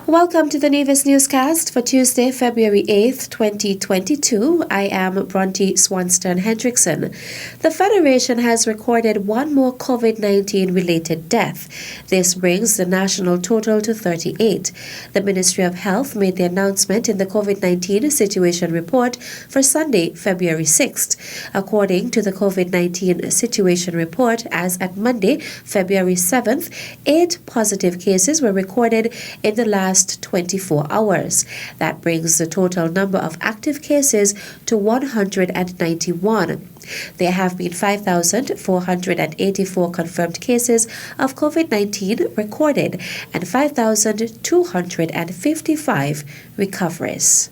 Welcome to the Nevis newscast for Tuesday, February 8th, 2022. I am Bronte Swanston Hendrickson. The Federation has recorded one more COVID-19 related death. This brings the national total to 38. The Ministry of Health made the announcement in the COVID-19 situation report for Sunday, February 6th. According to the COVID-19 situation report, as at Monday, February 7th, 8 positive cases were recorded in the last 24 hours. That brings the total number of active cases to 191. There have been 5,484 confirmed cases of COVID-19 recorded and 5,255 recoveries.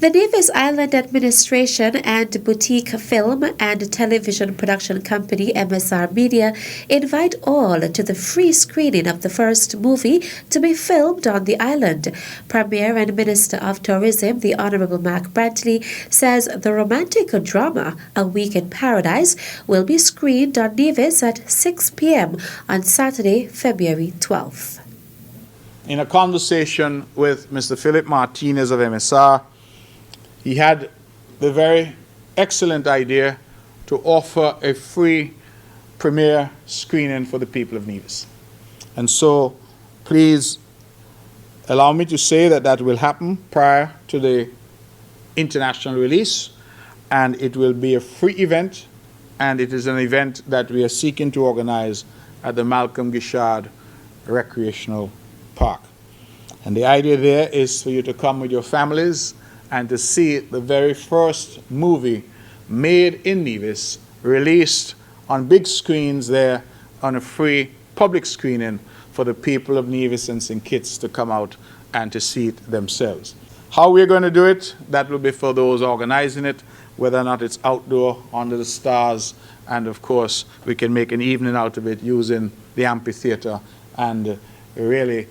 The Nevis Island Administration and boutique film and television production company MSR Media invite all to the free screening of the first movie to be filmed on the island. Premier and Minister of Tourism, the Honourable Mark Brantley, says the romantic drama A Week in Paradise will be screened on Nevis at 6 p.m. on Saturday, February 12th. In a conversation with Mr. Philip Martinez of MSR, he had the very excellent idea to offer a free premiere screening for the people of Nevis. And so please allow me to say that that will happen prior to the international release, and it will be a free event, and it is an event that we are seeking to organize at the Malcolm Gishard Recreational Park. And the idea there is for you to come with your families and to see the very first movie made in Nevis, released on big screens there on a free public screening for the people of Nevis and St. Kitts to come out and to see it themselves. How we're going to do it, that will be for those organizing it, whether or not it's outdoor, under the stars, and of course we can make an evening out of it using the amphitheater, and really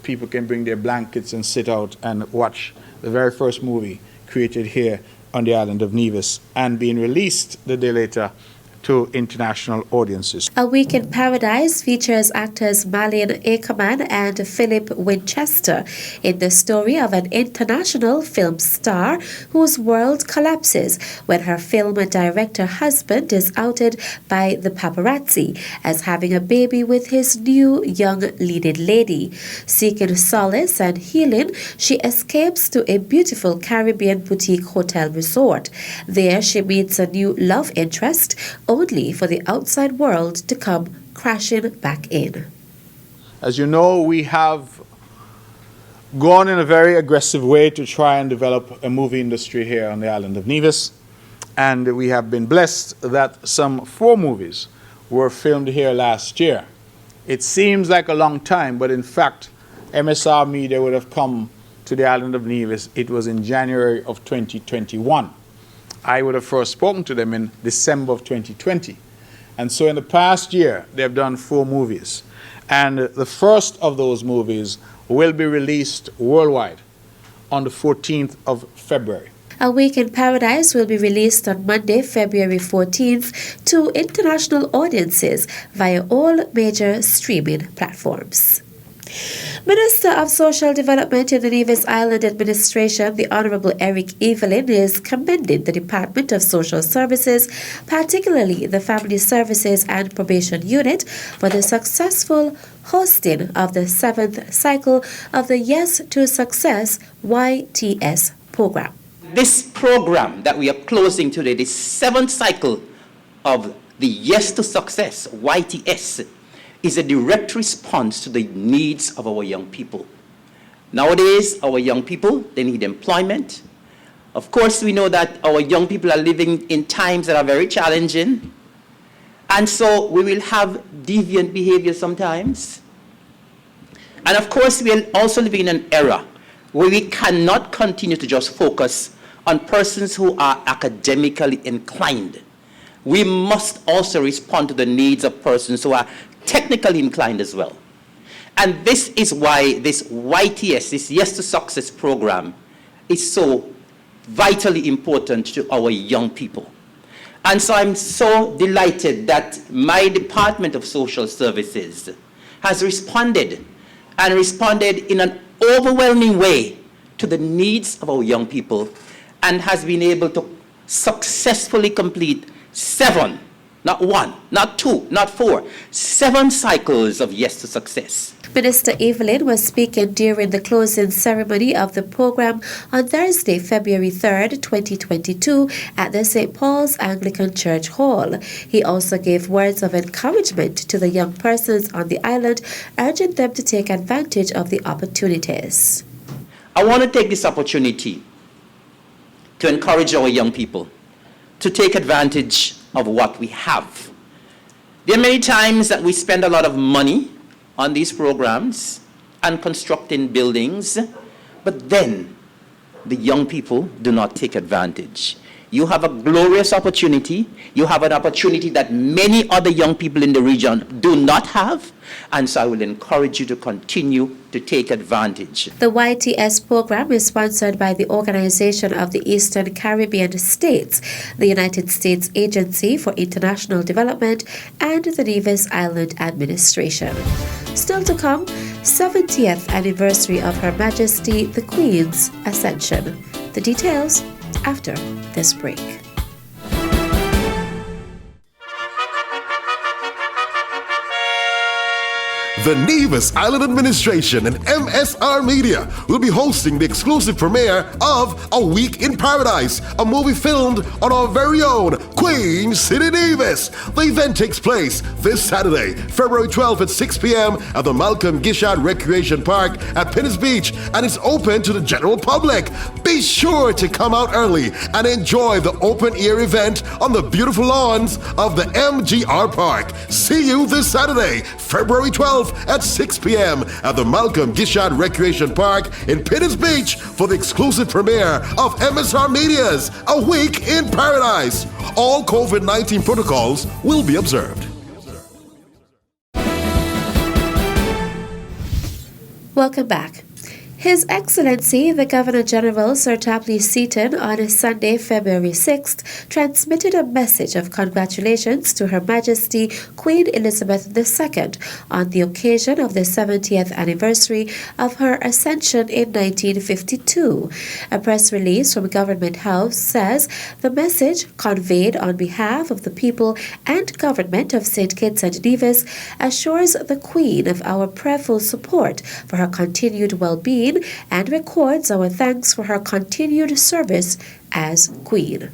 people can bring their blankets and sit out and watch the very first movie created here on the island of Nevis and being released the day later to international audiences. A Week in Paradise features actors Malin Ackerman and Philip Winchester in the story of an international film star whose world collapses when her film director husband is outed by the paparazzi as having a baby with his new young leading lady. Seeking solace and healing, she escapes to a beautiful Caribbean boutique hotel resort. There she meets a new love interest, only for the outside world to come crashing back in. As you know, we have gone in a very aggressive way to try and develop a movie industry here on the island of Nevis, and we have been blessed that some 4 movies were filmed here last year. It seems like a long time, but in fact, MSR Media would have come to the island of Nevis. It was in January of 2021. I would have first spoken to them in December of 2020. And so in the past year, they've done 4 movies. And the first of those movies will be released worldwide on the 14th of February. A Week in Paradise will be released on Monday, February 14th to international audiences via all major streaming platforms. Minister of Social Development in the Nevis Island Administration, the Honourable Eric Evelyn, is commending the Department of Social Services, particularly the Family Services and Probation Unit, for the successful hosting of the 7th cycle of the Yes to Success YTS program. This program that we are closing today, the 7th cycle of the Yes to Success YTS, is a direct response to the needs of our young people. Nowadays, our young people, they need employment. Of course, we know that our young people are living in times that are very challenging. And so we will have deviant behavior sometimes. And of course, we are also living in an era where we cannot continue to just focus on persons who are academically inclined. We must also respond to the needs of persons who are technically inclined as well. And this is why this YTS, this Yes to Success program, is so vitally important to our young people. And so I'm so delighted that my Department of Social Services has responded and responded in an overwhelming way to the needs of our young people, and has been able to successfully complete 7, not 1, not 2, not 4, 7 cycles of Yes to Success. Minister Evelyn was speaking during the closing ceremony of the program on Thursday, February 3rd, 2022 at the St. Paul's Anglican Church Hall. He also gave words of encouragement to the young persons on the island, urging them to take advantage of the opportunities. I want to take this opportunity to encourage our young people to take advantage of what we have. There are many times that we spend a lot of money on these programs and constructing buildings, but then the young people do not take advantage. You have a glorious opportunity. You have an opportunity that many other young people in the region do not have, and so I will encourage you to continue to take advantage. The YTS program is sponsored by the Organization of the Eastern Caribbean States, the United States Agency for International Development, and the Nevis Island Administration. Still to come, 70th anniversary of Her Majesty the Queen's Ascension. The details after this break. The Nevis Island Administration and MSR Media will be hosting the exclusive premiere of A Week in Paradise, a movie filmed on our very own Queen City, Nevis. The event takes place this Saturday, February 12th at 6 p.m. at the Malcolm Gishard Recreation Park at Pinnis Beach, and it's open to the general public. Be sure to come out early and enjoy the open-air event on the beautiful lawns of the MGR Park. See you this Saturday, February 12th at 6 p.m. at the Malcolm Gishard Recreation Park in Pinnis Beach for the exclusive premiere of MSR Media's A Week in Paradise. All COVID-19 protocols will be observed. Welcome back. His Excellency, the Governor-General, Sir Tapley Seaton, on Sunday, February 6th, transmitted a message of congratulations to Her Majesty Queen Elizabeth II on the occasion of the 70th anniversary of her ascension in 1952. A press release from Government House says the message, conveyed on behalf of the people and government of St. Kitts and Nevis, assures the Queen of our prayerful support for her continued well-being and records our thanks for her continued service as Queen.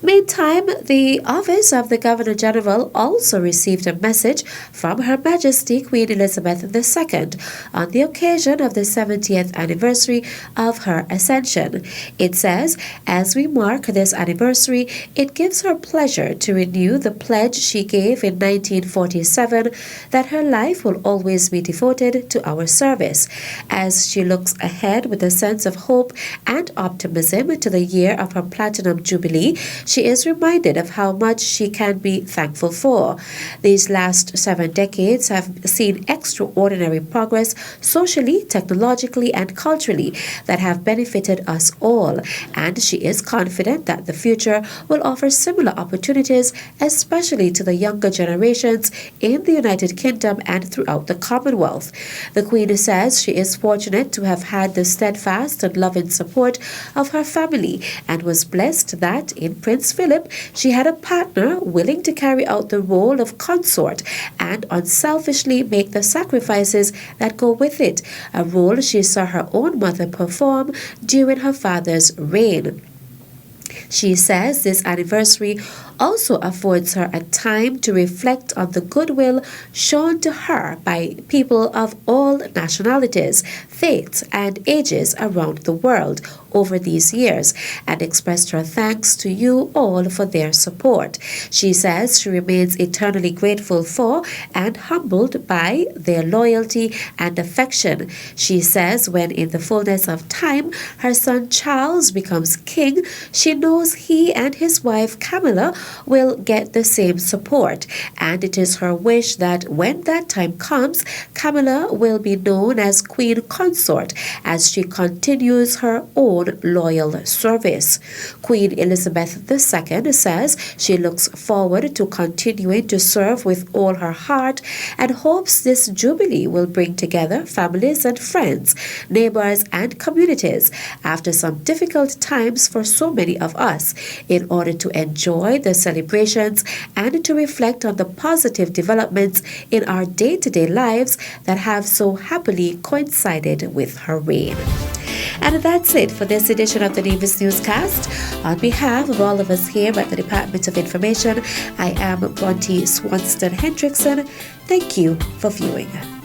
Meantime, the Office of the Governor-General also received a message from Her Majesty Queen Elizabeth II on the occasion of the 70th anniversary of her ascension. It says, as we mark this anniversary, it gives her pleasure to renew the pledge she gave in 1947 that her life will always be devoted to our service. As she looks ahead with a sense of hope and optimism to the year of her Platinum Jubilee, she is reminded of how much she can be thankful for. These last 7 decades have seen extraordinary progress socially, technologically, and culturally that have benefited us all, and she is confident that the future will offer similar opportunities, especially to the younger generations in the United Kingdom and throughout the Commonwealth. The Queen says she is fortunate to have had the steadfast and loving support of her family and was blessed that in Prince Philip, she had a partner willing to carry out the role of consort and unselfishly make the sacrifices that go with it, a role she saw her own mother perform during her father's reign. She says this anniversary also affords her a time to reflect on the goodwill shown to her by people of all nationalities, faiths, and ages around the world over these years, and expressed her thanks to you all for their support. She says she remains eternally grateful for and humbled by their loyalty and affection. She says when in the fullness of time her son Charles becomes king, she knows he and his wife Camilla will get the same support, and it is her wish that when that time comes, Camilla will be known as Queen Consort as she continues her own loyal service. Queen Elizabeth II says she looks forward to continuing to serve with all her heart and hopes this jubilee will bring together families and friends, neighbors and communities after some difficult times for so many of us in order to enjoy the celebrations and to reflect on the positive developments in our day-to-day lives that have so happily coincided with her reign. And that's it for this edition of the Nevis Newscast. On behalf of all of us here at the Department of Information, I am Bronte Swanston Hendrickson. Thank you for viewing.